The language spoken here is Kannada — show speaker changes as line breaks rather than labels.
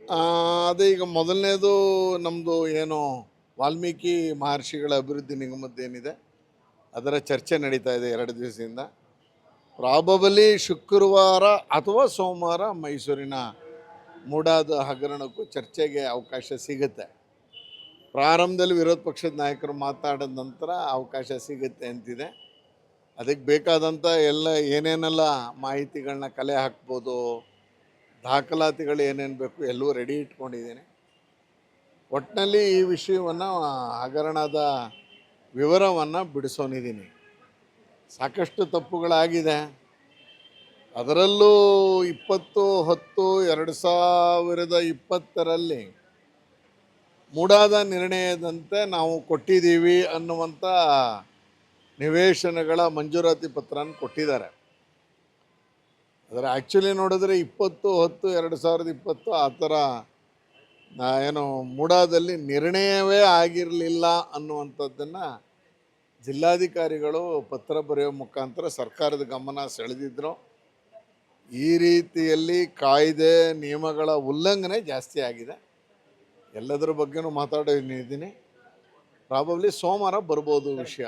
ಅದೇ ಈಗ ಮೊದಲನೇದು ನಮ್ಮದು ಏನು ವಾಲ್ಮೀಕಿ ಮಹರ್ಷಿಗಳ ಅಭಿವೃದ್ಧಿ ನಿಗಮದ್ದೇನಿದೆ ಅದರ ಚರ್ಚೆ ನಡೀತಾ ಇದೆ 2 ದಿವಸದಿಂದ. ಪ್ರಾಬಬಲಿ ಶುಕ್ರವಾರ ಅಥವಾ ಸೋಮವಾರ ಮೈಸೂರಿನ ಮೂಡಾದ ಹಗರಣಕ್ಕೂ ಚರ್ಚೆಗೆ ಅವಕಾಶ ಸಿಗುತ್ತೆ. ಪ್ರಾರಂಭದಲ್ಲಿ ವಿರೋಧ ಪಕ್ಷದ ನಾಯಕರು ಮಾತಾಡಿದ ನಂತರ ಅವಕಾಶ ಸಿಗುತ್ತೆ ಅಂತಿದೆ. ಅದಕ್ಕೆ ಬೇಕಾದಂಥ ಏನೇನೆಲ್ಲ ಮಾಹಿತಿಗಳನ್ನ ಕಲೆ ಹಾಕ್ಬೋದು, ದಾಖಲಾತಿಗಳು ಏನೇನು ಬೇಕು ಎಲ್ಲವೂ ರೆಡಿ ಇಟ್ಕೊಂಡಿದ್ದೀನಿ. ಒಟ್ಟಿನಲ್ಲಿ ಈ ವಿಷಯವನ್ನು ಹಗರಣದ ವಿವರವನ್ನು ಬಿಡಿಸೋನಿದ್ದೀನಿ. ಸಾಕಷ್ಟು ತಪ್ಪುಗಳಾಗಿದೆ. ಅದರಲ್ಲೂ 20/10/2020 ಮೂಡಾದ ನಿರ್ಣಯದಂತೆ ನಾವು ಕೊಟ್ಟಿದ್ದೀವಿ ಅನ್ನುವಂಥ ನಿವೇಶನಗಳ ಮಂಜೂರಾತಿ ಪತ್ರನ ಕೊಟ್ಟಿದ್ದಾರೆ. ಅದರ ಆ್ಯಕ್ಚುಲಿ ನೋಡಿದ್ರೆ 20/10/2020 ಆ ಥರ ಏನು ಮೂಡಾದಲ್ಲಿ ನಿರ್ಣಯವೇ ಆಗಿರಲಿಲ್ಲ ಅನ್ನುವಂಥದ್ದನ್ನು ಜಿಲ್ಲಾಧಿಕಾರಿಗಳು ಪತ್ರ ಬರೆಯೋ ಮುಖಾಂತರ ಸರ್ಕಾರದ ಗಮನ ಸೆಳೆದಿದ್ರು. ಈ ರೀತಿಯಲ್ಲಿ ಕಾಯ್ದೆ ನಿಯಮಗಳ ಉಲ್ಲಂಘನೆ ಜಾಸ್ತಿ ಆಗಿದೆ. ಎಲ್ಲದರ ಬಗ್ಗೆನೂ ಮಾತಾಡಿದ್ದೀನಿ. ಪ್ರಾಬಬ್ಲಿ ಸೋಮವಾರ ಬರ್ಬೋದು ವಿಷಯ.